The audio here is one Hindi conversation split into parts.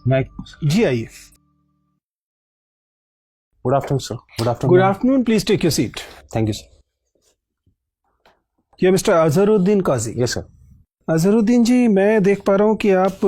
मैं जी आइए। Good afternoon sir. Good afternoon, please take your seat. Thank you sir. ये mister Azharuddin Qazi. Yes sir. Azharuddin ji, मैं देख पा रहा हूँ कि आप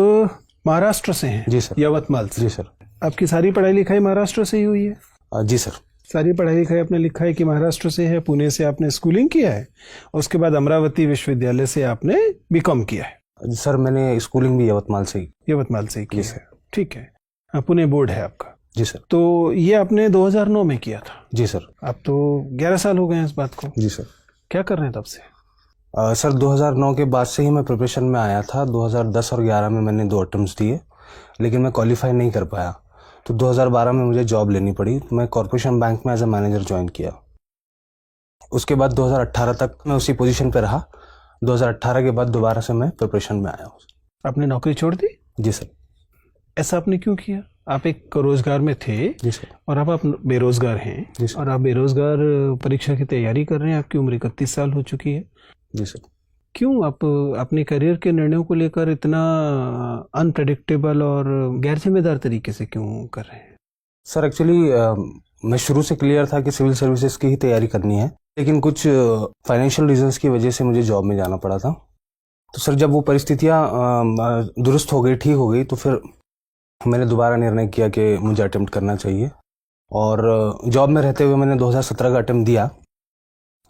महाराष्ट्र से हैं। जी सर। यवतमाल से। जी सर। आपकी सारी पढ़ाई लिखाई महाराष्ट्र से ही हुई है? जी सर। सारी पढ़ाई लिखाई आपने लिखा है कि महाराष्ट्र से है। पुणे से आपने स्कूलिंग किया है, उसके बाद अमरावती विश्वविद्यालय से आपने बीकॉम किया है। सर मैंने स्कूलिंग भी यवतमाल से ही। यवतमाल से ही की सर। है, ठीक है। पुणे बोर्ड है आपका? जी सर। तो ये आपने 2009 में किया था? जी सर। अब तो 11 साल हो गए हैं इस बात को। जी सर। क्या कर रहे हैं तब से? सर 2009 के बाद से ही मैं प्रिपरेशन में आया था। 2010 और 11 में मैंने 2 अटेम्प्ट्स दिए, लेकिन मैं क्वालिफाई नहीं कर पाया। तो 2012 में मुझे जॉब लेनी पड़ी। तो मैं कॉर्पोरेशन बैंक में एज ए मैनेजर ज्वाइन किया। उसके बाद 2018 तक मैं उसी पोजीशन पे रहा। 2018 के बाद दोबारा से मैं प्रिपरेशन में आया हूँ। आपने नौकरी छोड़ दी? जी सर। ऐसा आपने क्यों किया? आप एक रोजगार में थे। जी सर। और अब आप बेरोजगार हैं। जी सर। और आप बेरोजगार परीक्षा की तैयारी कर रहे हैं। आपकी उम्र 31 साल हो चुकी है। जी सर। क्यों आप अपने करियर के निर्णयों को लेकर इतना अनप्रेडिक्टेबल और गैर जिम्मेदार तरीके से क्यों कर रहे हैं? सर एक्चुअली मैं शुरू से क्लियर था कि सिविल सर्विसेज की ही तैयारी करनी है, लेकिन कुछ फाइनेंशियल रीजंस की वजह से मुझे जॉब में जाना पड़ा था। तो सर जब वो परिस्थितियाँ दुरुस्त हो गई, ठीक हो गई, तो फिर मैंने दोबारा निर्णय किया कि मुझे अटेम्प्ट करना चाहिए। और जॉब में रहते हुए मैंने 2017 का अटेम्प्ट दिया,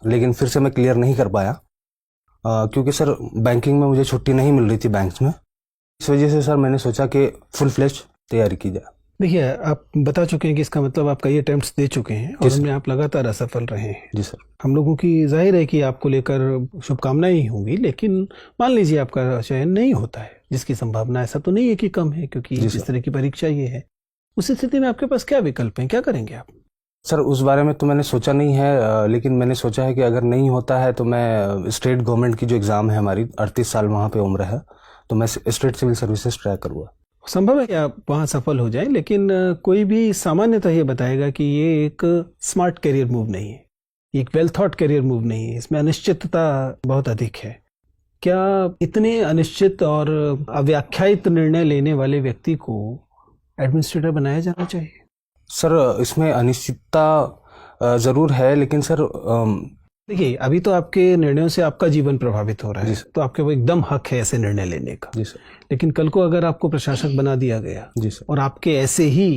लेकिन फिर से मैं क्लियर नहीं कर पाया क्योंकि सर बैंकिंग में मुझे छुट्टी नहीं मिल रही थी बैंक्स में। इस वजह से सर मैंने सोचा कि फुल फ्लेज तैयारी की जाए। देखिए, आप बता चुके हैं कि इसका मतलब आप कई अटेम्प्ट्स दे चुके हैं और उनमें आप लगातार असफल रहे हैं। जी सर। हम लोगों की जाहिर है कि आपको लेकर शुभकामनाएं ही होंगी, लेकिन मान लीजिए आपका चयन नहीं होता है, जिसकी संभावना ऐसा तो नहीं है कि कम है, क्योंकि जिस तरह की परीक्षा ये है, उस स्थिति में आपके पास क्या विकल्प हैं? क्या करेंगे आप? सर उस बारे में तो मैंने सोचा नहीं है, लेकिन मैंने सोचा है कि अगर नहीं होता है तो मैं स्टेट गवर्नमेंट की जो एग्ज़ाम है हमारी, 38 साल वहाँ पे उम्र है, तो मैं स्टेट सिविल सर्विसेज ट्राई करूँगा। संभव है कि आप वहाँ सफल हो जाएं, लेकिन कोई भी सामान्यतः ये बताएगा कि ये एक स्मार्ट करियर मूव नहीं है, एक वेल थॉट करियर मूव नहीं है। इसमें अनिश्चितता बहुत अधिक है। क्या इतने अनिश्चित और अव्याख्यायित निर्णय लेने वाले व्यक्ति को एडमिनिस्ट्रेटर बनाया जाना चाहिए? सर इसमें अनिश्चितता ज़रूर है, लेकिन सर देखिए, अभी तो आपके निर्णयों से आपका जीवन प्रभावित हो रहा है, तो आपके वो एकदम हक है ऐसे निर्णय लेने का। जी सर। लेकिन कल को अगर आपको प्रशासक बना दिया गया, जी सर, और आपके ऐसे ही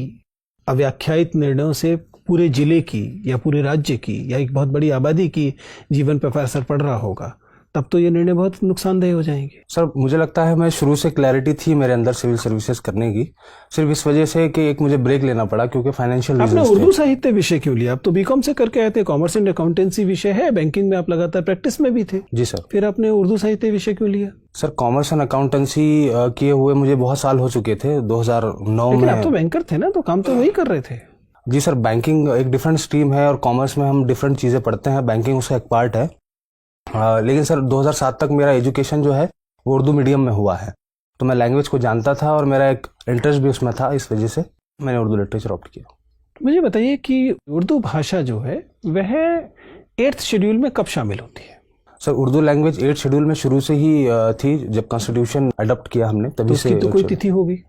अव्याख्यायित निर्णयों से पूरे जिले की या पूरे राज्य की या एक बहुत बड़ी आबादी की जीवन पर असर पड़ रहा होगा, तब तो ये निर्णय बहुत नुकसानदेह हो जाएंगे। सर मुझे लगता है मैं शुरू से क्लैरिटी थी मेरे अंदर सिविल सर्विसेज करने की, सिर्फ इस वजह से कि एक मुझे ब्रेक लेना पड़ा क्योंकि फाइनेंशियल रीजंस थे। आपने उर्दू साहित्य विषय क्यों लिया? आप तो बीकॉम से करके आए थे, कॉमर्स एंड अकाउंटेंसी विषय है, बैंकिंग में आप लगातार प्रैक्टिस में भी थे। जी सर। फिर आपने उर्दू साहित्य विषय क्यों लिया? सर कॉमर्स एंड अकाउंटेंसी किए हुए मुझे बहुत साल हो चुके थे। 2009 में। आप तो बैंकर थे ना, तो काम तो वही कर रहे थे। जी सर, बैंकिंग एक डिफरेंट स्ट्रीम है और कॉमर्स में हम डिफरेंट चीज़ें पढ़ते हैं, बैंकिंग उसका एक पार्ट है। लेकिन सर 2007 तक मेरा एजुकेशन जो है वो उर्दू मीडियम में हुआ है, तो मैं लैंग्वेज को जानता था और मेरा एक इंटरेस्ट भी उसमें था, इस वजह से मैंने उर्दू लिटरेचर ऑप्ट किया। मुझे बताइए कि उर्दू भाषा जो है वह 8th शेड्यूल में कब शामिल होती है? Sir Urdu language 8th schedule में शुरू से ही थी, जब कॉन्स्टिट्यूशन अडॉप्ट किया हमने तभी से। तो कोई तिथि होगी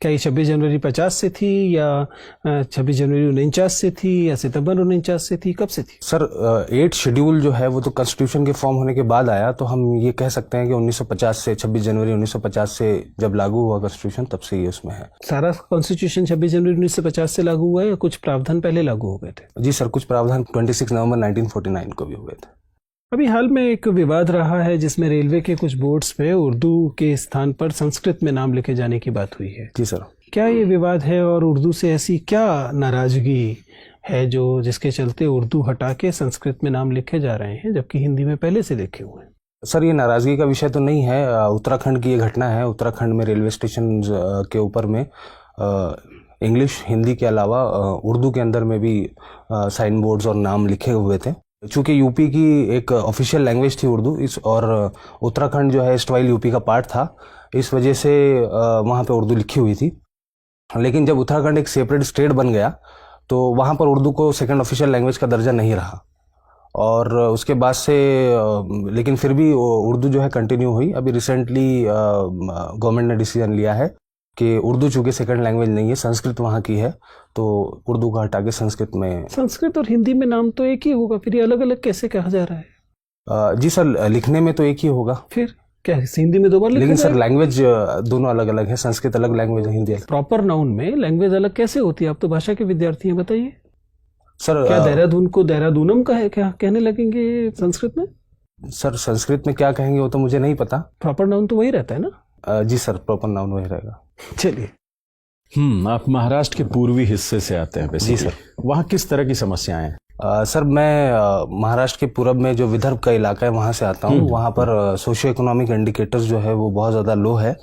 क्या? ये 26 जनवरी 50 से थी, या 26 जनवरी 49 से थी, या सितंबर 49 से थी? कब से थी? सर 8th शेड्यूल जो है वो तो कॉन्स्टिट्यूशन के फॉर्म होने के बाद आया, तो हम ये कह सकते हैं कि 1950 से, 26 जनवरी 1950 से जब लागू हुआ कॉन्स्टिट्यूशन, तब से ये उसमें है। सारा कॉन्स्टिट्यूशन 26 जनवरी 1950 से लागू हुआ है या कुछ प्रावधान पहले लागू हो गए थे? जी सर, कुछ प्रावधान 26 नवंबर 1949 को भी हुए थे। अभी हाल में एक विवाद रहा है जिसमें रेलवे के कुछ बोर्ड्स पे उर्दू के स्थान पर संस्कृत में नाम लिखे जाने की बात हुई है। जी सर। क्या ये विवाद है और उर्दू से ऐसी क्या नाराजगी है जो जिसके चलते उर्दू हटा के संस्कृत में नाम लिखे जा रहे हैं, जबकि हिंदी में पहले से लिखे हुए हैं? सर ये नाराजगी का विषय तो नहीं है, उत्तराखंड की ये घटना है। उत्तराखंड में रेलवे स्टेशन के ऊपर में इंग्लिश हिंदी के अलावा उर्दू के अंदर में भी साइन बोर्ड्स और नाम लिखे हुए थे। चूँकि यूपी की एक ऑफिशियल लैंग्वेज थी उर्दू, इस और उत्तराखंड जो है स्टवाइल यूपी का पार्ट था, इस वजह से वहाँ पे उर्दू लिखी हुई थी। लेकिन जब उत्तराखंड एक सेपरेट स्टेट बन गया तो वहाँ पर उर्दू को सेकंड ऑफिशियल लैंग्वेज का दर्जा नहीं रहा, और उसके बाद से लेकिन फिर भी उर्दू जो है कंटिन्यू हुई। अभी रिसेंटली गवर्नमेंट ने डिसीजन लिया है कि उर्दू चूँकि सेकंड लैंग्वेज नहीं है, संस्कृत वहाँ की है, तो उर्दू का हटा के संस्कृत में। संस्कृत और हिंदी में नाम तो एक ही होगा, फिर ये अलग अलग कैसे कहा जा रहा है? जी सर, लिखने में तो एक ही होगा। फिर क्या हिंदी में दो बार लिखा लेकिन सर जाएगा? लैंग्वेज दोनों अलग अलग है, संस्कृत अलग लैंग्वेज है, हिंदी अलग। प्रॉपर नाउन में लैंग्वेज अलग कैसे होती है? आप तो भाषा के विद्यार्थी हैं, बताइए। सर क्या देहरादून को देहरादूनम का है क्या कहने लगेंगे संस्कृत में? सर संस्कृत में क्या कहेंगे वो तो मुझे नहीं पता। प्रॉपर नाउन तो वही रहता है ना? जी सर, प्रॉपर नाउन वही रहेगा। चलिए। आप महाराष्ट्र के पूर्वी हिस्से से आते हैं जी बेसिकली। सर। वहाँ किस तरह की समस्याएं हैं? सर मैं महाराष्ट्र के पूरब में जो विदर्भ का इलाका है वहाँ से आता हूँ। वहाँ पर सोशियो इकोनॉमिक इंडिकेटर्स जो है वो बहुत ज़्यादा लो है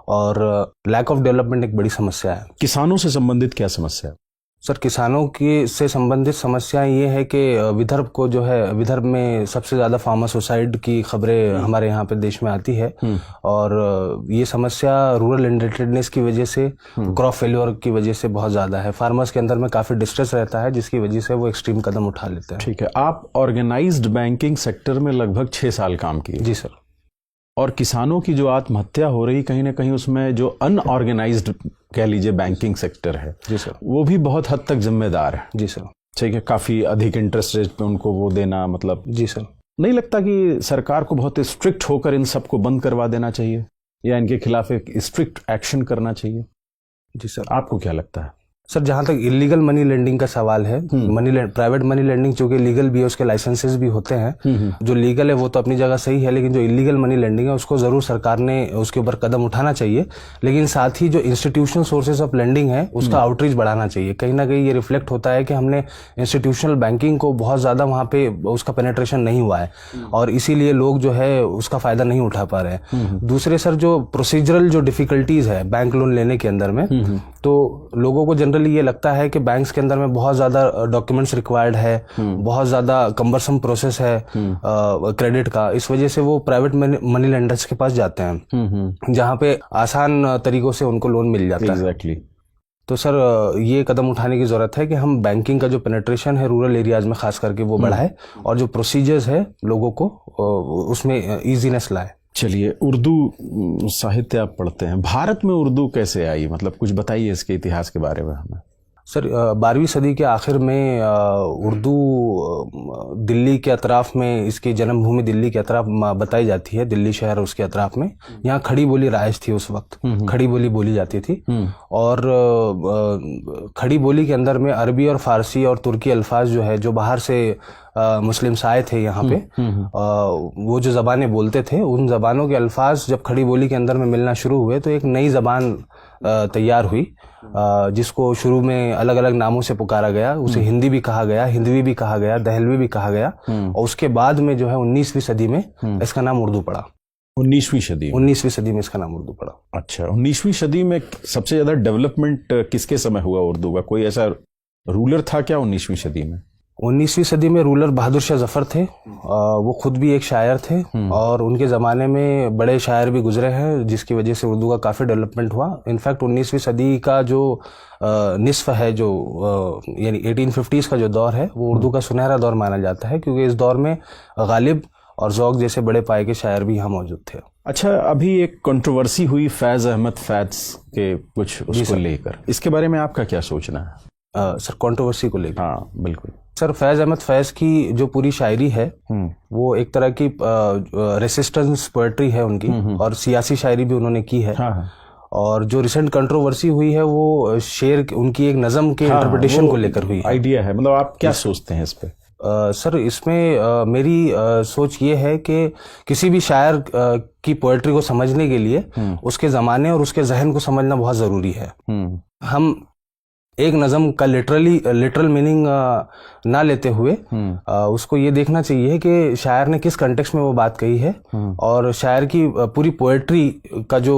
और लैक ऑफ डेवलपमेंट एक बड़ी समस्या है। किसानों से संबंधित क्या समस्या है? सर किसानों की से संबंधित समस्याएं ये है कि विदर्भ को जो है, विदर्भ में सबसे ज़्यादा फार्मर सुसाइड की खबरें हमारे यहाँ पे देश में आती है और ये समस्या रूरल इंडेंटेडनेस की वजह से, क्रॉप फेल्योर की वजह से बहुत ज़्यादा है। फार्मर्स के अंदर में काफ़ी डिस्ट्रेस रहता है जिसकी वजह से वो एक्सट्रीम कदम उठा लेते हैं। ठीक है, आप ऑर्गेनाइज्ड बैंकिंग सेक्टर में लगभग 6 साल काम किए। जी सर। और किसानों की जो आत्महत्या हो रही, कहीं ना कहीं उसमें जो अनऑर्गेनाइज्ड कह लीजिए बैंकिंग सेक्टर है, जी सर, वो भी बहुत हद तक जिम्मेदार है। जी सर। ठीक है, काफ़ी अधिक इंटरेस्ट रेट पे उनको वो देना, मतलब जी सर। नहीं लगता कि सरकार को बहुत स्ट्रिक्ट होकर इन सबको बंद करवा देना चाहिए या इनके खिलाफ एक स्ट्रिक्ट एक्शन करना चाहिए? जी सर। आपको क्या लगता है? सर जहाँ तक इलीगल मनी लेंडिंग का सवाल है, प्राइवेट मनी लेंडिंग जो कि लीगल भी है, उसके लाइसेंसेस भी होते हैं। जो लीगल है वो तो अपनी जगह सही है, लेकिन जो इलीगल मनी लेंडिंग है उसको जरूर सरकार ने उसके ऊपर कदम उठाना चाहिए। लेकिन साथ ही जो इंस्टीट्यूशनल सोर्सेज ऑफ लेंडिंग है उसका आउटरीच बढ़ाना चाहिए। कहीं ना कहीं ये रिफ्लेक्ट होता है कि हमने इंस्टीट्यूशनल बैंकिंग को बहुत ज्यादा वहाँ पे उसका पेनेट्रेशन नहीं हुआ है और इसीलिए लोग जो है उसका फायदा नहीं उठा पा रहे हैं। दूसरे सर जो प्रोसीजरल जो डिफिकल्टीज है बैंक लोन लेने के अंदर में, तो लोगों को जनरली ये लगता है कि बैंक्स के अंदर में बहुत ज्यादा डॉक्यूमेंट्स रिक्वायर्ड है, बहुत ज्यादा कम्बरसम प्रोसेस है क्रेडिट का। इस वजह से वो प्राइवेट मनी लेंडर्स के पास जाते हैं जहाँ पे आसान तरीकों से उनको लोन मिल जाता है। एग्जैक्टली। तो सर ये कदम उठाने की जरूरत है कि हम बैंकिंग का जो पेनेट्रेशन है रूरल एरियाज में खास करके वो बढ़ाए और जो प्रोसीजर्स है लोगों को उसमें ईजीनेस लाए। चलिए, उर्दू साहित्य आप पढ़ते हैं, भारत में उर्दू कैसे आई, मतलब कुछ बताइए इसके इतिहास के बारे में हमें। सर 12वीं सदी के आखिर में उर्दू दिल्ली के अतराफ में, इसकी जन्मभूमि दिल्ली के अतराफ बताई जाती है, दिल्ली शहर उसके अतराफ में। यहाँ खड़ी बोली राइज थी उस वक्त, खड़ी बोली बोली जाती थी और खड़ी बोली के अंदर में अरबी और फारसी और तुर्की अल्फाज जो है, जो बाहर से मुस्लिम्स आए थे यहाँ पे, वो जो ज़बानें बोलते थे उन ज़बानों के अल्फाज जब खड़ी बोली के अंदर में मिलना शुरू हुए तो एक नई ज़बान तैयार हुई जिसको शुरू में अलग अलग नामों से पुकारा गया। उसे हिंदी भी कहा गया, हिंदवी भी कहा गया, दहलवी भी कहा गया और उसके बाद में जो है 19वीं सदी में इसका नाम उर्दू पड़ा। 19वीं सदी? 19वीं सदी में इसका नाम उर्दू पड़ा। अच्छा, 19वीं सदी में सबसे ज्यादा डेवलपमेंट किसके समय हुआ उर्दू का? कोई ऐसा रूलर था क्या 19वीं सदी में? 19वीं सदी में रूलर बहादुर शाह जफर थे। वो खुद भी एक शायर थे और उनके ज़माने में बड़े शायर भी गुजरे हैं जिसकी वजह से उर्दू का काफ़ी डेवलपमेंट हुआ। इनफैक्ट 19वीं सदी का जो निस्फ है, जो यानी 1850s का जो दौर है, वो उर्दू का सुनहरा दौर माना जाता है क्योंकि इस दौर में गालिब और ज़ौक़ जैसे बड़े पाए के शायर भी यहाँ मौजूद थे। अच्छा, अभी एक कंट्रोवर्सी हुई फैज़ अहमद फैज़ के कुछ उसको लेकर, इसके बारे में आपका क्या सोचना है? सर कंट्रोवर्सी को लेकर? हाँ बिल्कुल सर, फैज़ अहमद फैज़ की जो पूरी शायरी है वो एक तरह की रेसिस्टेंस पोएट्री है उनकी और सियासी शायरी भी उन्होंने की है। हाँ। और जो रिसेंट कंट्रोवर्सी हुई है वो शेर उनकी एक नज़म के इंटरप्रिटेशन को लेकर हुई है। आइडिया है, मतलब आप क्या सोचते हैं इस पे? सर इसमें मेरी सोच ये है कि किसी भी शायर की पोएट्री को समझने के लिए उसके ज़माने और उसके जहन को समझना बहुत ज़रूरी है। हम एक नज़म का लिटरल मीनिंग ना लेते हुए उसको ये देखना चाहिए कि शायर ने किस कंटेक्स्ट में वो बात कही है और शायर की पूरी पोएट्री का जो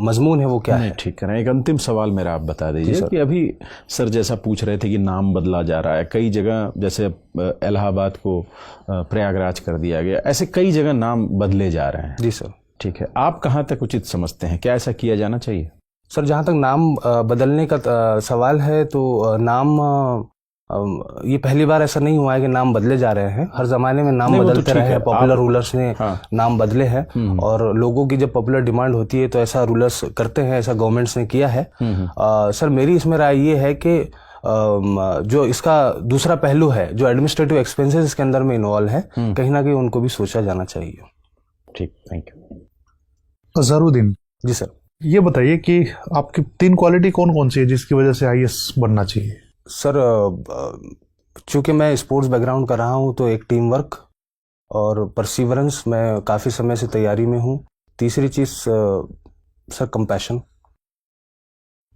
मजमून है वो क्या है। ठीक है, एक अंतिम सवाल मेरा आप बता दीजिए कि अभी सर जैसा पूछ रहे थे कि नाम बदला जा रहा है कई जगह, जैसे इलाहाबाद को प्रयागराज कर दिया गया, ऐसे कई जगह नाम बदले जा रहे हैं। जी सर। ठीक है, आप कहाँ तक उचित समझते हैं, क्या ऐसा किया जाना चाहिए? सर जहाँ तक नाम बदलने का सवाल है तो नाम ये पहली बार ऐसा नहीं हुआ है कि नाम बदले जा रहे हैं, हर जमाने में नाम नहीं, वो तो बदलते ठीक रहे है। हैं, पॉपुलर रूलर्स ने नाम बदले हैं और लोगों की जब पॉपुलर डिमांड होती है तो ऐसा रूलर्स करते हैं, ऐसा गवर्नमेंट्स ने किया है। सर मेरी इसमें राय ये है कि जो इसका दूसरा पहलू है, जो एडमिनिस्ट्रेटिव एक्सपेंसेस इसके अंदर में इन्वॉल्व है, कहीं ना कहीं उनको भी सोचा जाना चाहिए। ठीक, thank you. Azharuddin ji sir. ये बताइए कि आपकी 3 क्वालिटी कौन कौन सी है जिसकी वजह से आईएएस बनना चाहिए? सर चूंकि मैं स्पोर्ट्स बैकग्राउंड कर रहा हूँ तो एक टीम वर्क और परसिवरेंस, मैं काफ़ी समय से तैयारी में हूँ। तीसरी चीज़ सर कंपैशन।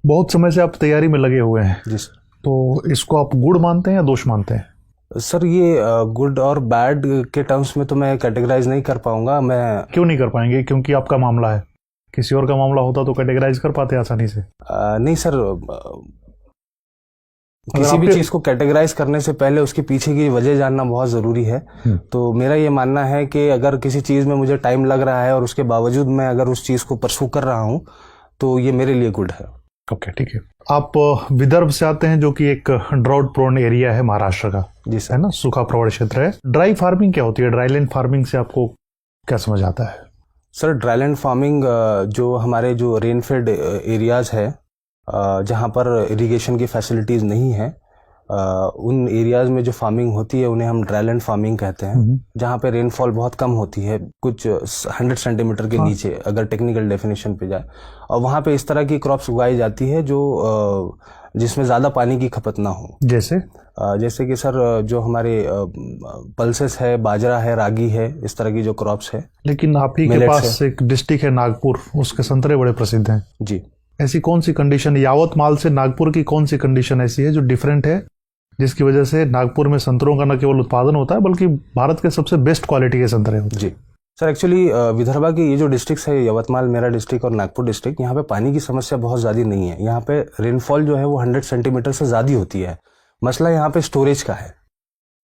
बहुत समय से आप तैयारी में लगे हुए हैं, जी सर। तो इसको आप गुण मानते हैं या दोष मानते हैं? सर ये गुड और बैड के टर्म्स में तो मैं कैटेगराइज नहीं कर पाऊंगा। मैं क्यों नहीं कर पाएंगे? क्योंकि आपका मामला है, किसी और का मामला होता तो कैटेगराइज कर पाते आसानी से। नहीं सर, किसी भी चीज़ को कैटेगराइज करने से पहले उसके पीछे की वजह जानना बहुत ज़रूरी है। तो मेरा ये मानना है कि अगर किसी चीज़ में मुझे टाइम लग रहा है और उसके बावजूद मैं अगर उस चीज़ को परसू कर रहा हूँ तो ये मेरे लिए गुड है। ओके, ठीक है। आप विदर्भ से आते हैं जो कि एक ड्राउट प्रोन एरिया है महाराष्ट्र का, जी सर। है ना, सूखा प्रवण क्षेत्र है। ड्राई फार्मिंग क्या होती है? ड्राईलैंड फार्मिंग से आपको क्या समझ आता है? सर ड्राईलैंड फार्मिंग जो हमारे जो रेनफेड एरियाज है, जहाँ पर इरिगेशन की फैसिलिटीज़ नहीं है, उन एरियाज में जो फार्मिंग होती है उन्हें हम ड्राईलैंड फार्मिंग कहते हैं। जहाँ पे रेनफॉल बहुत कम होती है, कुछ 100 सेंटीमीटर के नीचे अगर टेक्निकल डेफिनेशन पे जाए, और वहाँ पे इस तरह की क्रॉप्स उगाई जाती है जो जिसमें ज़्यादा पानी की खपत ना हो। जैसे कि सर जो हमारे पल्सेस है, बाजरा है, रागी है, इस तरह की जो क्रॉप्स है। लेकिन आप ही के पास एक डिस्ट्रिक्ट है नागपुर, उसके संतरे बड़े प्रसिद्ध हैं। जी। ऐसी कौन सी कंडीशन, यावतमाल से नागपुर की कौन सी कंडीशन ऐसी है जो डिफरेंट है, जिसकी वजह से नागपुर में संतरों का न केवल उत्पादन होता है बल्कि भारत के सबसे बेस्ट क्वालिटी के संतरे होते हैं? जी सर, एक्चुअली विदर्भा की ये जो डिस्ट्रिक्ट है, यवतमाल मेरा डिस्ट्रिक्ट और नागपुर डिस्ट्रिक्ट, यहाँ पे पानी की समस्या बहुत ज़्यादा नहीं है। यहाँ पे रेनफॉल जो है वो 100 सेंटीमीटर से ज़्यादा होती है। मसला यहाँ पे स्टोरेज का है।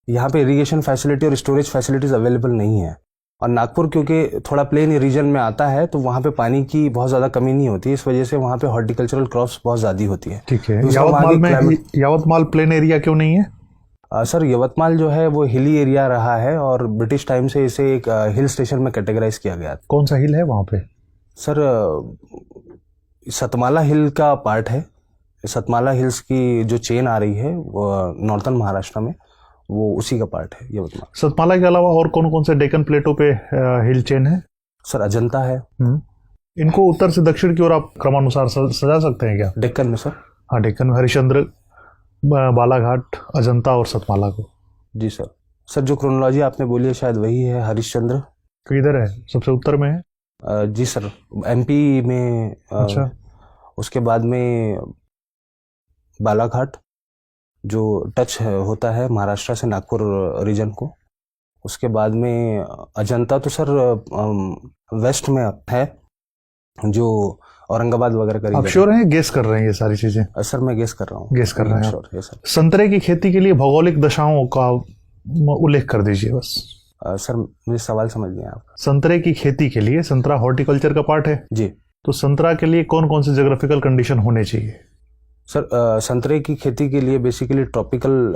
यहाँ पे इरिगेशन फैसिलिटी और स्टोरेज फैसिलिटीज़ अवेलेबल नहीं है। और नागपुर क्योंकि थोड़ा प्लेन रीजन में आता है तो वहाँ पे पानी की बहुत ज़्यादा कमी नहीं होती, इस वजह से वहाँ पे हॉर्टिकल्चरल क्रॉप्स बहुत ज़्यादा होती है। ठीक है। यावतमाल प्लेन एरिया क्यों नहीं है? सर यवतमाल जो है वो हिली एरिया रहा है और ब्रिटिश टाइम से इसे एक हिल स्टेशन में कैटेगराइज किया गया। कौन सा हिल है वहाँ पे? सर सतमाला हिल का पार्ट है। सतमाला हिल्स की जो चेन आ रही है वो नॉर्थन महाराष्ट्र में, वो उसी का पार्ट है यवतमाल। सतमाला के अलावा और कौन कौन से डेक्कन प्लेटों पे हिल चेन है? सर अजंता है। इनको उत्तर से दक्षिण की ओर आप क्रमानुसार सजा सकते हैं क्या? डेक्कन में सर? हाँ, डेक्कन में हरिश्चंद्र, बालाघाट, अजंता और सतमाला को। जी सर। सर जो क्रोनोलॉजी आपने बोली है शायद वही है। हरिश्चंद्र किधर है? सबसे उत्तर में है? जी सर, एमपी में। अच्छा। उसके बाद में बालाघाट जो टच होता है महाराष्ट्र से नागपुर रीजन को। उसके बाद में अजंता तो सर वेस्ट में है, जो औरंगाबाद वगैरह का। आप श्योर हैं? गेस कर रहे हैं ये सारी चीजें? सर मैं गेस कर रहा हूँ। गेस कर रहे हैं? श्योर है सर। संतरे की खेती के लिए भौगोलिक दशाओं का उल्लेख कर दीजिए बस। सर मुझे सवाल समझ नहीं आया। संतरे की खेती के लिए, संतरा हॉर्टिकल्चर का पार्ट है जी, तो संतरा के लिए कौन कौन से ज्योग्राफिकल कंडीशन होने चाहिए? सर संतरे की खेती के लिए बेसिकली ट्रॉपिकल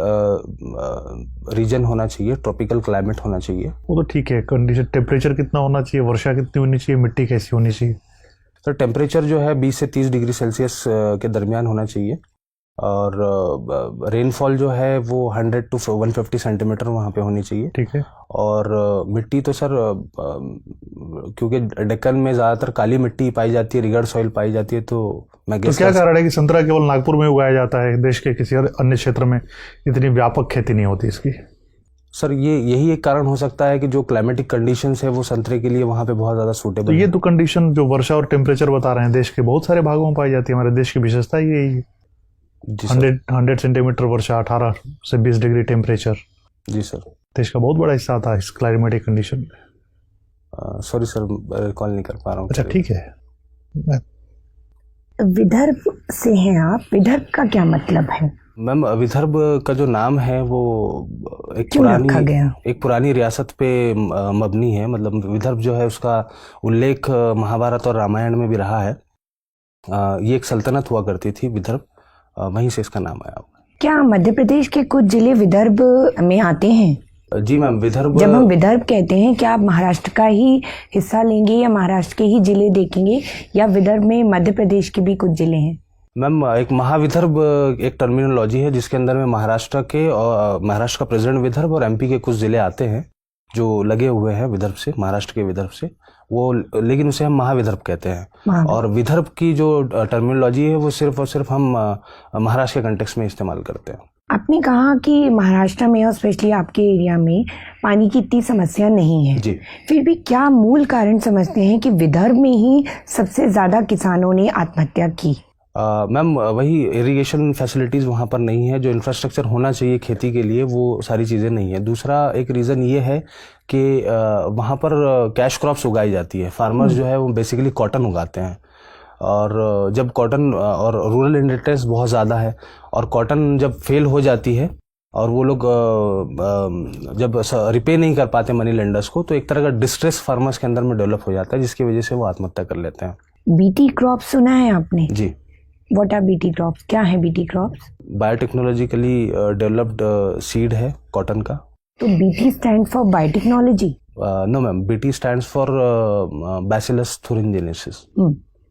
रीजन होना चाहिए, ट्रॉपिकल क्लाइमेट होना चाहिए। वो तो ठीक है। कंडीशन, टेम्परेचर कितना होना चाहिए, वर्षा कितनी होनी चाहिए, मिट्टी कैसी होनी चाहिए? सर टेम्परेचर जो है 20 से 30 डिग्री सेल्सियस के दरमियान होना चाहिए, और रेनफॉल जो है वो 100 to 150 सेंटीमीटर वहाँ पे होनी चाहिए। ठीक है। और मिट्टी तो सर क्योंकि डेक्कन में ज़्यादातर काली मिट्टी पाई जाती है, रिगर्ड सॉइल पाई जाती है, तो मैं तो क्या कारण है कि संतरा केवल नागपुर में उगाया जाता है, देश के किसी अन्य क्षेत्र में इतनी व्यापक खेती नहीं होती इसकी? सर यही एक कारण हो सकता है कि जो क्लाइमेटिक कंडीशंस है वो संतरे के लिए वहाँ पे बहुत ज़्यादा सूटेबल। तो ये तो कंडीशन जो वर्षा और टेम्परेचर बता रहे हैं देश के बहुत सारे भागों में पाई जाती है। हमारे देश की विशेषता यही है। 100 सेंटीमीटर वर्षा, 18 से 20 डिग्री टेम्परेचर। जी सर। देश का बहुत बड़ा हिस्सा था इस क्लाइमेटिक कंडीशन में। सॉरी सर, रिकॉल नहीं कर पा रहा हूँ। अच्छा ठीक है। विदर्भ से हैं आप, विदर्भ का क्या मतलब है? मैम विदर्भ का जो नाम है वो एक पुरानी रियासत पे मबनी है। मतलब विदर्भ जो है उसका उल्लेख महाभारत और रामायण में भी रहा है। ये एक सल्तनत हुआ करती थी विदर्भ, वहीं से इसका नाम आया। क्या मध्य प्रदेश के कुछ जिले विदर्भ में आते हैं? जी मैम, विदर्भ जब हम विदर्भ कहते हैं, क्या आप महाराष्ट्र का ही हिस्सा लेंगे या महाराष्ट्र के ही जिले देखेंगे, या विदर्भ में मध्य प्रदेश के भी कुछ जिले हैं? मैम, एक महाविदर्भ एक टर्मिनोलॉजी है जिसके अंदर में महाराष्ट्र के और महाराष्ट्र का प्रेसिडेंट विदर्भ और एमपी के कुछ जिले आते हैं जो लगे हुए हैं विदर्भ से, महाराष्ट्र के विदर्भ से वो, लेकिन उसे हम महाविदर्भ कहते हैं। और विदर्भ की जो टर्मिनोलॉजी है वो सिर्फ और सिर्फ हम महाराष्ट्र के कंटेक्स्ट में इस्तेमाल करते हैं। आपने कहा कि महाराष्ट्र में और स्पेशली आपके एरिया में पानी की इतनी समस्या नहीं है जी। फिर भी क्या मूल कारण समझते हैं कि विदर्भ में ही सबसे ज्यादा किसानों ने आत्महत्या की? मैम, वही इरिगेशन फैसिलिटीज़ वहाँ पर नहीं है, जो इंफ्रास्ट्रक्चर होना चाहिए खेती के लिए वो सारी चीज़ें नहीं है। दूसरा एक रीज़न ये है कि वहाँ पर कैश क्रॉप्स उगाई जाती है। फार्मर्स जो है वो बेसिकली कॉटन उगाते हैं, और जब कॉटन और रूरल इंडिपेंडेंस बहुत ज़्यादा है, और कॉटन जब फेल हो जाती है और वो लोग जब रिपे नहीं कर पाते मनी लेंडर्स को, तो एक तरह का डिस्ट्रेस फार्मर्स के अंदर में डेवलप हो जाता है, जिसकी वजह से वो आत्महत्या कर लेते हैं। बीटी क्रॉप सुना है आपने? जी। What are BT crops? क्या है BT crops? Biotechnologically developed seed है कॉटन का। तो BT stand for biotechnology? No ma'am, BT stands for bacillus thuringiensis।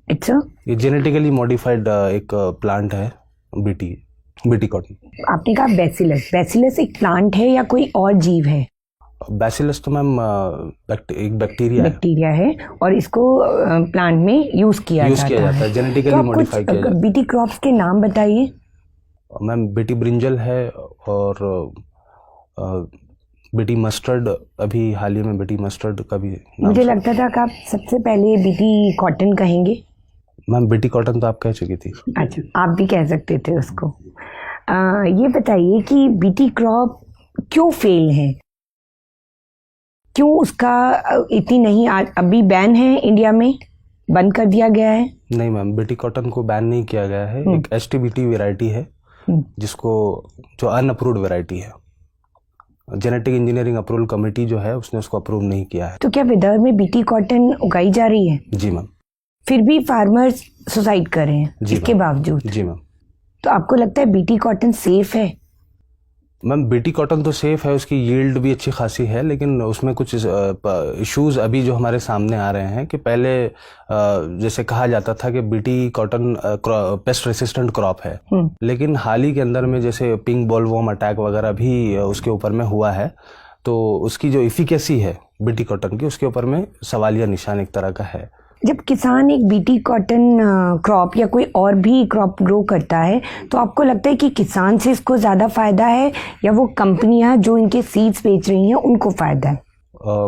It's a, ये जेनेटिकली मॉडिफाइड एक प्लांट है, बीटी कॉटन। आपने कहा बैसिलस। बैसिलस एक प्लांट है या कोई और जीव है? बैसिलस तो मैम एक बैक्टीरिया है, और इसको प्लांट में यूज किया जाता है, जेनेटिकली तो आप मॉडिफाई किया जाता है। बीटी क्रॉप्स के नाम बताइए। मैम, बीटी ब्रिंजल है, और बीटी मस्टर्ड, अभी हाल ही में बीटी मस्टर्ड का भी नाम मुझे लगता था कि आप सबसे पहले बीटी कॉटन कहेंगे। मैम, बीटी कॉटन तो आप कह चुकी थी। अच्छा, आप भी कह सकते थे उसको। ये बताइए कि बीटी क्रॉप क्यों फेल है, क्यों उसका इतनी नहीं, अभी बैन है इंडिया में, बंद कर दिया गया है? नहीं मैम, बीटी कॉटन को बैन नहीं किया गया है। एक एसटीबीटी वैरायटी है जिसको, जो अनअप्रूव्ड वैरायटी है, जेनेटिक इंजीनियरिंग अप्रूवल कमेटी जो है उसने उसको अप्रूव नहीं किया है। तो क्या विदर्भ में बीटी कॉटन उगाई जा रही है? जी मैम। फिर भी फार्मर्स सुसाइड कर रहे हैं इसके बावजूद? जी मैम। तो आपको लगता है बीटी कॉटन सेफ है? मैम, बीटी कॉटन तो सेफ है, उसकी यील्ड भी अच्छी खासी है, लेकिन उसमें कुछ इश्यूज अभी जो हमारे सामने आ रहे हैं कि पहले जैसे कहा जाता था कि BT cotton paste resistant crop है, लेकिन हाल ही के अंदर में जैसे पिंक बॉलवर्म अटैक वगैरह भी उसके ऊपर में हुआ है, तो उसकी जो इफिकेसी है बीटी कॉटन की, उसके ऊपर में सवालिया निशान एक तरह का है। जब किसान एक बीटी कॉटन क्रॉप या कोई और भी क्रॉप ग्रो करता है, तो आपको लगता है कि किसान से इसको ज़्यादा फायदा है या वो कंपनियां जो इनके सीड्स बेच रही हैं उनको फायदा है?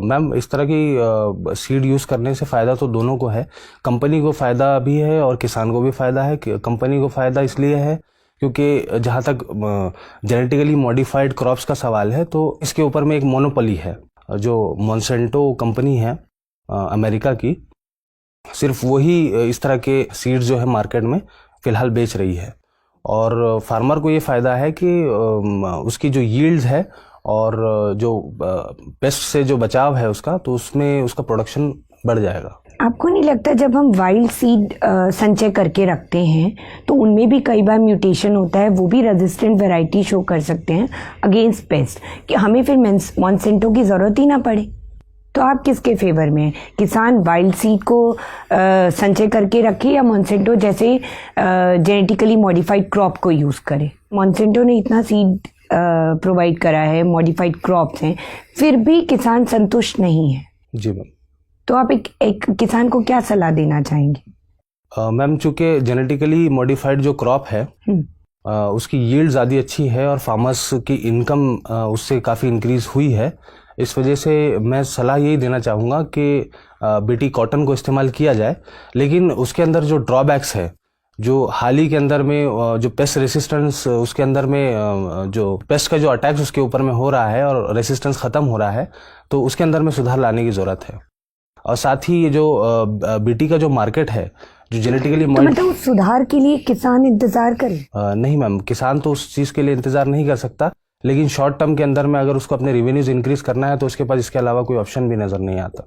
मैम, इस तरह की सीड यूज़ करने से फ़ायदा तो दोनों को है। कंपनी को फ़ायदा भी है और किसान को भी फ़ायदा है। कंपनी को फ़ायदा इसलिए है क्योंकि जहाँ तक जेनेटिकली मॉडिफाइड क्रॉप्स का सवाल है, तो इसके ऊपर में एक मोनोपोली है, जो मॉन्सेंटो कंपनी है अमेरिका की, सिर्फ वही इस तरह के सीड्स जो है मार्केट में फ़िलहाल बेच रही है। और फार्मर को ये फ़ायदा है कि उसकी जो यील्ड्स है और जो पेस्ट से जो बचाव है उसका, तो उसमें उसका प्रोडक्शन बढ़ जाएगा। आपको नहीं लगता जब हम वाइल्ड सीड संचय करके रखते हैं तो उनमें भी कई बार म्यूटेशन होता है, वो भी रेजिस्टेंट वैरायटी शो कर सकते हैं अगेंस्ट पेस्ट, कि हमें फिर मॉन्सेंटो की ज़रूरत ही ना पड़े? तो आप किसके फेवर में हैं? किसान वाइल्ड सीड को संचय करके रखे या मॉन्सेंटो जैसे जेनेटिकली मॉडिफाइड क्रॉप को यूज़ करे? मॉन्सेंटो ने इतना सीड प्रोवाइड करा है, मॉडिफाइड क्रॉप्स हैं, फिर भी किसान संतुष्ट नहीं है। जी मैम। तो आप एक किसान को क्या सलाह देना चाहेंगे? मैम, चूँकि जेनेटिकली मॉडिफाइड जो क्रॉप है उसकी यील्ड ज़्यादा अच्छी है और फार्मर्स की इनकम उससे काफ़ी इंक्रीज हुई है, इस वजह से मैं सलाह यही देना चाहूँगा कि बीटी कॉटन को इस्तेमाल किया जाए, लेकिन उसके अंदर जो ड्रॉबैक्स है, जो हाल ही के अंदर में जो पेस्ट रेसिस्टेंस उसके अंदर में जो पेस्ट का जो अटैक्स उसके ऊपर में हो रहा है और रेसिस्टेंस ख़त्म हो रहा है, तो उसके अंदर में सुधार लाने की ज़रूरत है। और साथ ही ये जो बीटी का जो मार्केट है, जो जेनेटिकली तो मतलब उस सुधार के लिए किसान इंतजार करे? नहीं मैम, किसान तो उस चीज़ के लिए इंतजार नहीं कर सकता, लेकिन शॉर्ट टर्म के अंदर में अगर उसको अपने रेवेन्यूज इंक्रीज करना है तो उसके पास इसके अलावा कोई ऑप्शन भी नज़र नहीं आता,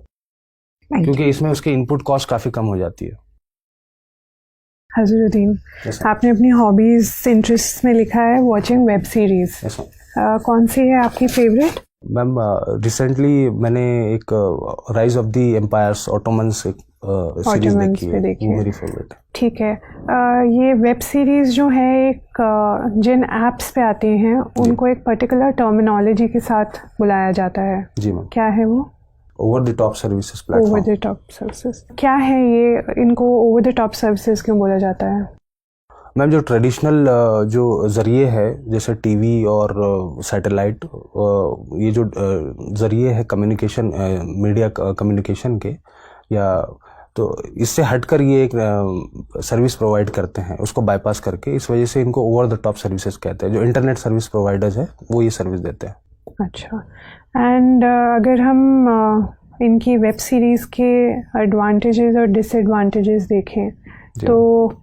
क्योंकि इसमें उसकी इनपुट कॉस्ट काफ़ी कम हो जाती है। हजरुद्दीन, Yes, आपने अपनी हॉबीज इंटरेस्ट में लिखा है watching web series. Yes, ma'am. कौन सी है आपकी फेवरेट? मैम रिसेंटली मैंने एक rise of the empires Ottomans एक सीरीज Ottomans देखी पे है, देखी वो है। मेरी फेवरेट है। ठीक है। ये वेब सीरीज जो है एक जिन एप्स पे आती हैं उनको एक पर्टिकुलर टर्मिनोलॉजी के साथ बुलाया जाता है, जी मैम, क्या है वो? Over the top services over platform. The top services. क्या है ये, इनको ओवर द टॉप सर्विसेज क्यों बोला जाता है? मैम जो ट्रेडिशनल जो ज़रिए है जैसे टीवी और सैटेलाइट, ये जो ज़रिए है कम्युनिकेशन, मीडिया कम्युनिकेशन के, या तो इससे हटकर ये एक सर्विस प्रोवाइड करते हैं उसको बाईपास करके, इस वजह से इनको ओवर द टॉप सर्विसेज कहते हैं। जो इंटरनेट सर्विस प्रोवाइडर्स है वो ये सर्विस देते हैं। अच्छा। एंड अगर हम इनकी वेब सीरीज़ के एडवांटेजेस और डिसएडवांटेजेस देखें तो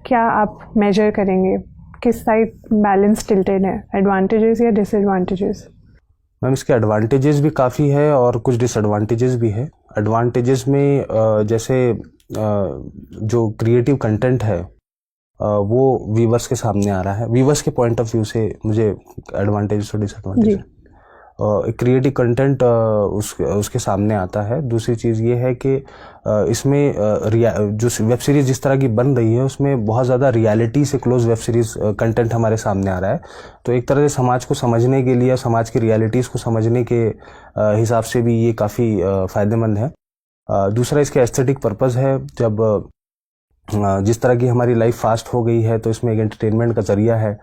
क्या आप मेजर करेंगे, किस साइड बैलेंस टिल्टेड है, एडवांटेजेस या डिसएडवांटेजेस? मैम इसके एडवांटेजेस भी काफ़ी है और कुछ डिसएडवांटेजेस भी है। एडवांटेजेस में जैसे जो क्रिएटिव कंटेंट है वो व्यूवर्स के सामने आ रहा है। व्यूवर्स के पॉइंट ऑफ व्यू से मुझे एडवांटेजेस और डिसएडवांटेज, क्रिएटिव कंटेंट उसके सामने आता है। दूसरी चीज़ ये है कि इसमें जो वेब सीरीज़ जिस तरह की बन रही है उसमें बहुत ज़्यादा रियलिटी से क्लोज वेब सीरीज़ कंटेंट हमारे सामने आ रहा है, तो एक तरह से समाज को समझने के लिए, समाज की रियलिटीज़ को समझने के हिसाब से भी ये काफ़ी फ़ायदेमंद है। दूसरा इसके एस्थेटिक पर्पज़ है। जब जिस तरह की हमारी लाइफ फास्ट हो गई है तो इसमें एक एंटरटेनमेंट का ज़रिया है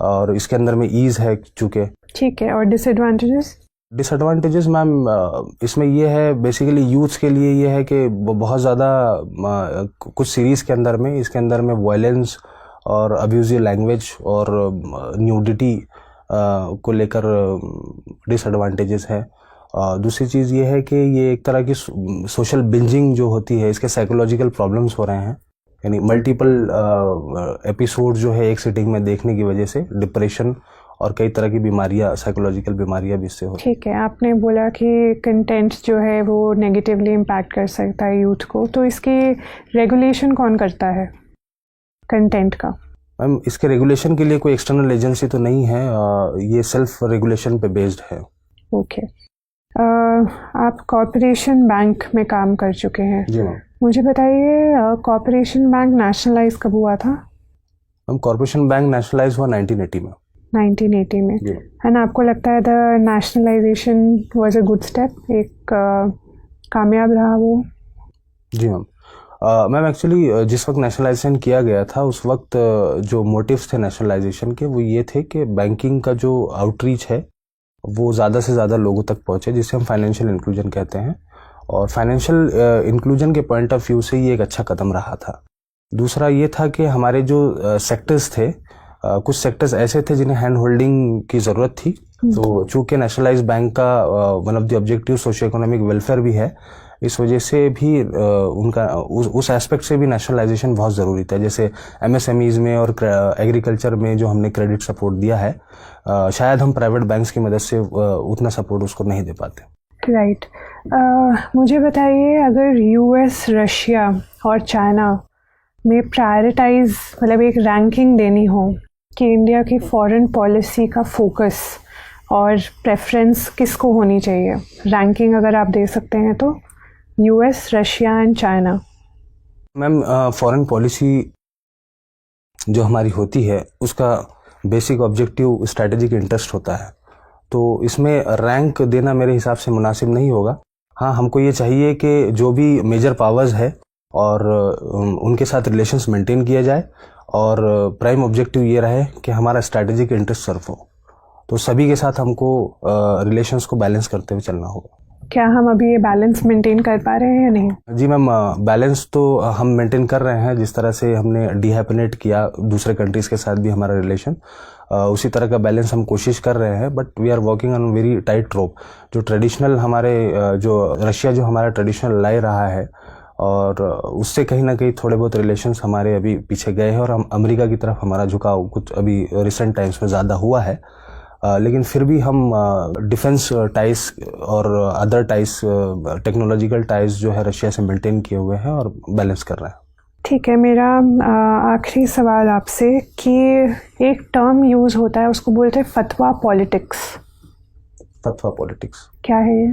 और इसके अंदर में ईज़ है चूँकि। ठीक है। और डिसएडवांटेजेस? डिसएडवांटेजेस मैम इसमें ये है, बेसिकली यूथ्स के लिए ये है कि बहुत ज़्यादा कुछ सीरीज़ के अंदर में, इसके अंदर में वायलेंस और अब्यूजिव लैंग्वेज और न्यूडिटी को लेकर डिसएडवांटेजेस है। दूसरी चीज़ ये है कि ये एक तरह की सोशल बिंजिंग जो होती है, इसके साइकोलॉजिकल प्रॉब्लम्स हो रहे हैं, यानी मल्टीपल एपिसोड जो है एक सिटिंग में देखने की वजह से डिप्रेशन और कई तरह की बीमारियां, साइकोलॉजिकल बीमारियां भी इससे होती हैं। ठीक है। आपने बोला कि कंटेंट जो है वो नेगेटिवली इम्पैक्ट कर सकता है यूथ को, तो इसके रेगुलेशन कौन करता है कंटेंट का? मैम इसके रेगुलेशन के लिए कोई एक्सटर्नल एजेंसी तो नहीं है, ये सेल्फ रेगुलेशन पे बेस्ड है। ओके। आप कॉर्पोरेशन बैंक में काम कर चुके हैं। जी मैम। मुझे बताइए कॉर्पोरेशन बैंक नेशनलाइज कब हुआ था? मैम कॉर्पोरेशन बैंक नेशनलाइज हुआ 1980 में। 1980 में। जी। एंड आपको लगता है the nationalisation was a good step, एक कामयाब रहा वो? जी मैम। मैम एक्चुअली जिस वक्त नेशनलाइजेशन किया गया था उस वक्त जो मोटिव्स थे नेशनलाइजेशन के वो ये थे कि बैंकिंग का जो आउटरीच है वो ज़्यादा से ज़्यादा लोगों तक पहुँचे, जिसे हम फाइनेंशियल इंक्लूजन कहते हैं, और फाइनेंशियल इंक्लूजन के पॉइंट ऑफ व्यू से ये एक अच्छा कदम रहा था। दूसरा ये था कि हमारे जो सेक्टर्स थे, कुछ सेक्टर्स ऐसे थे जिन्हें हैंड होल्डिंग की ज़रूरत थी, तो चूँकि नेशनलाइज बैंक का one of the objective socio economic welfare भी है, इस वजह से भी उनका उस एस्पेक्ट से भी नेशनलाइजेशन बहुत ज़रूरी था। जैसे एमएसएमईज़ में और एग्रीकल्चर में जो हमने क्रेडिट सपोर्ट दिया है, शायद हम प्राइवेट बैंक्स की मदद से उतना सपोर्ट उसको नहीं दे पाते। राइट। मुझे बताइए अगर यूएस, रशिया और चाइना में प्रायोरिटाइज, मतलब एक रैंकिंग देनी हो कि इंडिया की फॉरेन पॉलिसी का फोकस और प्रेफरेंस किसको होनी चाहिए, रैंकिंग अगर आप दे सकते हैं तो, US, Russia and China. Ma'am foreign policy जो हमारी होती है उसका बेसिक ऑब्जेक्टिव स्ट्रैटेजिक इंटरेस्ट होता है, तो इसमें रैंक देना मेरे हिसाब से मुनासिब नहीं होगा। हाँ, हमको ये चाहिए कि जो भी मेजर पावर्स है और उनके साथ रिलेशंस मेंटेन किया जाए और प्राइम ऑब्जेक्टिव ये रहे कि हमारा स्ट्रैटेजिक इंटरेस्ट सर्व हो, तो सभी के साथ हमको रिलेशंस को बैलेंस करते हुए चलना होगा। क्या हम अभी ये बैलेंस मेंटेन कर पा रहे हैं या नहीं? जी मैम, बैलेंस तो हम मेंटेन कर रहे हैं। जिस तरह से हमने डिहैपनेट किया दूसरे कंट्रीज़ के साथ भी हमारा रिलेशन, उसी तरह का बैलेंस हम कोशिश कर रहे हैं, but we are working on very tight rope. जो ट्रेडिशनल हमारे जो रशिया जो हमारा ट्रेडिशनल लाई रहा है और उससे कहीं ना कहीं थोड़े बहुत रिलेशंस हमारे अभी पीछे गए हैं और हम अमेरिका की तरफ हमारा झुकाव कुछ अभी रिसेंट टाइम्स में ज़्यादा हुआ है, लेकिन फिर भी हम डिफेंस टाइज और अदर टाइज, टेक्नोलॉजिकल टाइज जो है रशिया से मेंटेन किए हुए हैं और बैलेंस कर रहे हैं। ठीक है, मेरा आखिरी सवाल आपसे कि एक टर्म यूज़ होता है, उसको बोलते हैं फतवा पॉलिटिक्स। फतवा पॉलिटिक्स क्या है ये?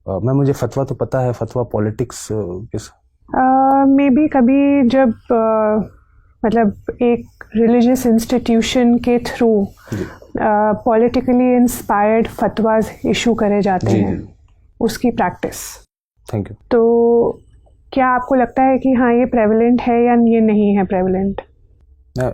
मैम मुझे फतवा तो पता है, फतवा पॉलिटिक्स किस? मे बी कभी जब मतलब एक रिलीजियस इंस्टीट्यूशन के थ्रू पॉलिटिकली इंस्पायर्ड फतवाज इशू करे जाते हैं, उसकी प्रैक्टिस। Thank you. तो क्या आपको लगता है कि हाँ ये प्रेवलेंट है या ये नहीं है प्रेवलेंट?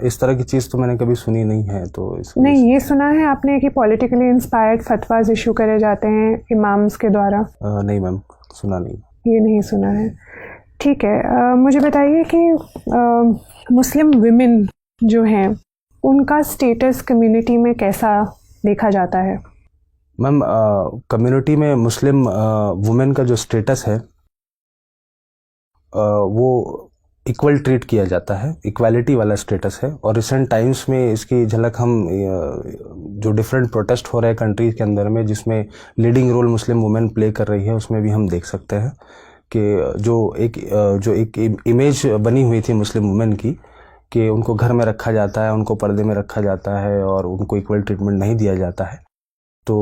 इस तरह की चीज़ तो मैंने कभी सुनी नहीं है, तो नहीं, ये सुना है आपने कि पॉलिटिकली इंस्पायर्ड फतवाज इशू करे जाते हैं इमाम्स के द्वारा? नहीं मैम, सुना नहीं। ये नहीं सुना है। ठीक है, मुझे बताइए कि मुस्लिम विमेन जो हैं उनका स्टेटस कम्युनिटी में कैसा देखा जाता है? मैम कम्युनिटी में मुस्लिम वुमेन का जो स्टेटस है वो इक्वल ट्रीट किया जाता है, इक्वालिटी वाला स्टेटस है। और रिसेंट टाइम्स में इसकी झलक हम जो डिफरेंट प्रोटेस्ट हो रहे हैं कंट्रीज के अंदर में, जिसमें leading role Muslim women play कर रही है, उसमें भी हम देख सकते हैं कि जो एक इमेज बनी हुई थी मुस्लिम वुमेन की कि उनको घर में रखा जाता है, उनको पर्दे में रखा जाता है और उनको इक्वल ट्रीटमेंट नहीं दिया जाता है, तो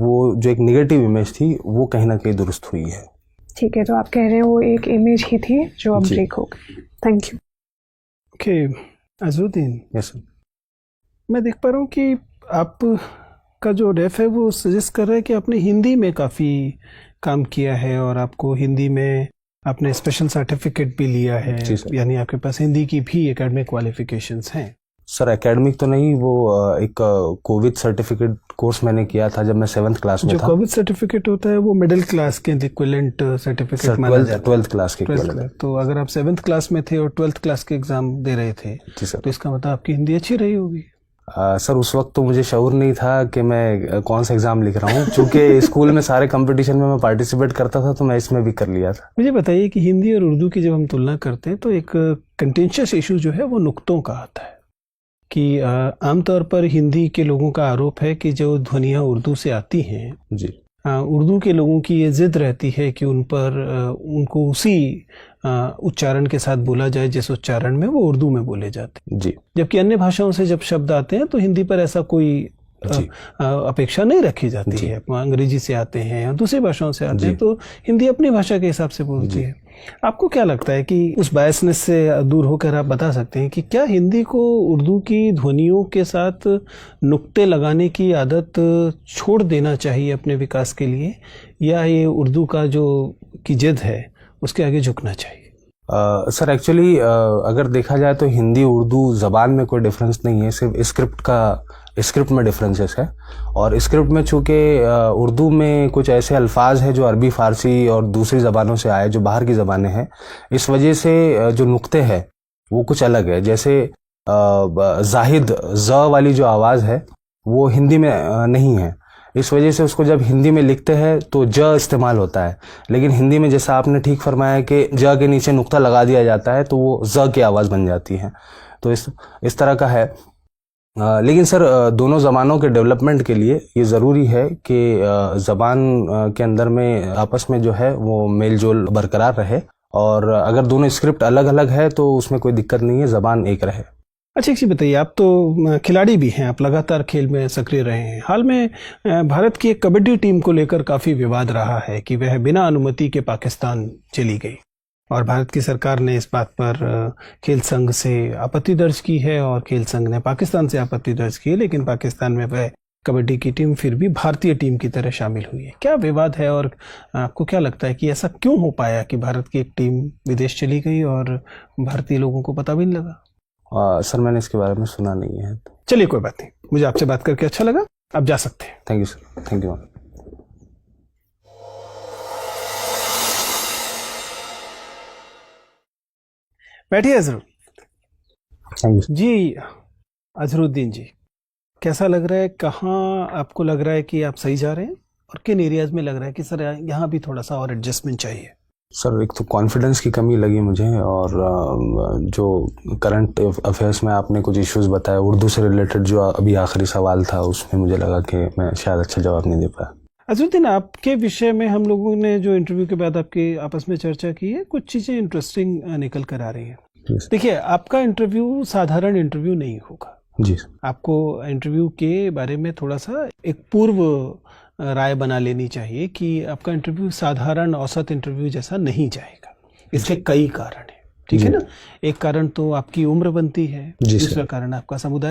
वो जो एक नेगेटिव इमेज थी वो कहीं ना कहीं दुरुस्त हुई है। ठीक है, तो आप कह रहे हैं वो एक इमेज ही थी जो अब ब्रेक हो गई। Thank you. Okay Azharuddin, yes sir. मैं देख पा रहा हूँ कि आप का जो रेफ है वो सजेस्ट कर रहा है कि आपने हिंदी में काफ़ी काम किया है और आपको हिंदी में आपने स्पेशल सर्टिफिकेट भी लिया है, यानी आपके पास हिंदी की भी एकेडमिक क्वालिफिकेशंस हैं। सर एकेडमिक तो नहीं, वो एक कोविड सर्टिफिकेट कोर्स मैंने किया था जब मैं 7th क्लास में था। जो कोविड सर्टिफिकेट होता है वो मिडिल क्लास के इक्विवेलेंट सर्टिफिकेट माना जाता है। 12th क्लास के इक्विवेलेंट। तो अगर आप 7th क्लास में थे और 12th क्लास के एग्जाम दे रहे थे तो इसका मतलब आपकी हिंदी अच्छी रही होगी। सर उस वक्त तो मुझे शऊर नहीं था कि मैं कौन सा एग्जाम लिख रहा हूँ, क्योंकि स्कूल में सारे कंपटीशन में मैं पार्टिसिपेट करता था, तो मैं इसमें भी कर लिया था। मुझे बताइए कि हिंदी और उर्दू की जब हम तुलना करते हैं तो एक कंटेंशियस इशू जो है वो नुक्तों का आता है कि आमतौर पर हिंदी के लोगों का आरोप है कि जो ध्वनियाँ उर्दू से आती हैं जी, उर्दू के लोगों की ये जिद रहती है कि उनको उसी उच्चारण के साथ बोला जाए जिस उच्चारण में वो उर्दू में बोले जाते हैं। जी। जबकि अन्य भाषाओं से जब शब्द आते हैं तो हिंदी पर ऐसा कोई अपेक्षा नहीं रखी जाती है। अंग्रेजी से आते हैं या दूसरी भाषाओं से आते हैं तो हिंदी अपनी भाषा के हिसाब से बोलती है। आपको क्या लगता है कि उस बायसनेस से दूर होकर आप बता सकते हैं कि क्या हिंदी को उर्दू की ध्वनियों के साथ नुक्ते लगाने की आदत छोड़ देना चाहिए अपने विकास के लिए, या ये उर्दू का जो की जिद है उसके आगे झुकना चाहिए? सर एक्चुअली अगर देखा जाए तो हिंदी उर्दू ज़बान में कोई डिफरेंस नहीं है, सिर्फ स्क्रिप्ट में डिफरेंसेस है। और स्क्रिप्ट में चूँकि उर्दू में कुछ ऐसे अल्फाज हैं जो अरबी फ़ारसी और दूसरी ज़बानों से आए, जो बाहर की ज़बानें हैं, इस वजह से जो नुक्ते हैं वो कुछ अलग है। जैसे जाहिद ज़ वाली जो आवाज़ है वो हिंदी में नहीं है, इस वजह से उसको जब हिंदी में लिखते हैं तो ज इस्तेमाल होता है, लेकिन हिंदी में जैसा आपने ठीक फरमाया कि ज के नीचे नुक्ता लगा दिया जाता है तो वो ज की आवाज़ बन जाती है। तो इस तरह का है। लेकिन सर दोनों ज़बानों के डेवलपमेंट के लिए ये ज़रूरी है कि ज़बान के अंदर में आपस में जो है वो मेल जोल बरकरार रहे, और अगर दोनों स्क्रिप्ट अलग अलग है तो उसमें कोई दिक्कत नहीं है, ज़बान एक रहे। अच्छा, एक चीज़ बताइए, आप तो खिलाड़ी भी हैं, आप लगातार खेल में सक्रिय रहे हैं। हाल में भारत की एक कबड्डी टीम को लेकर काफ़ी विवाद रहा है कि वह बिना अनुमति के पाकिस्तान चली गई, और भारत की सरकार ने इस बात पर खेल संघ से आपत्ति दर्ज की है और खेल संघ ने पाकिस्तान से आपत्ति दर्ज की है, लेकिन पाकिस्तान में वह कबड्डी की टीम फिर भी भारतीय टीम की तरह शामिल हुई है। क्या विवाद है और आपको क्या लगता है कि ऐसा क्यों हो पाया कि भारत की एक टीम विदेश चली गई और भारतीय लोगों को पता भी नहीं लगा? सर मैंने इसके बारे में सुना नहीं है। चलिए कोई बात नहीं, मुझे आपसे बात करके अच्छा लगा, आप जा सकते हैं। Thank you sir, thank you. बैठिए अजहर। थैंक यू जी अजहरुद्दीन जी, कैसा लग रहा है, कहाँ आपको लग रहा है कि आप सही जा रहे हैं और किन एरियाज में लग रहा है कि सर यहाँ भी थोड़ा सा और एडजस्टमेंट चाहिए? सर एक तो कॉन्फिडेंस की कमी लगी मुझे, और जो करंट अफेयर्स में आपने कुछ इश्यूज बताए उर्दू से रिलेटेड, जो अभी आखिरी सवाल था उसमें मुझे लगा कि मैं शायद अच्छा जवाब नहीं दे पाया। अजहरुद्दीन, आपके विषय में हम लोगों ने जो इंटरव्यू के बाद आपके आपस में चर्चा की है, कुछ चीज़ें इंटरेस्टिंग निकल कर आ रही हैं। देखिए, आपका इंटरव्यू साधारण इंटरव्यू नहीं होगा। जी आपको इंटरव्यू के बारे में थोड़ा सा एक पूर्व राय बना लेनी चाहिए कि आपका इंटरव्यू साधारण औसत इंटरव्यू जैसा नहीं जाएगा। इसके कई कारण हैं, ठीक है ना। एक कारण तो आपकी उम्र बनती है, दूसरा कारण आपका समुदाय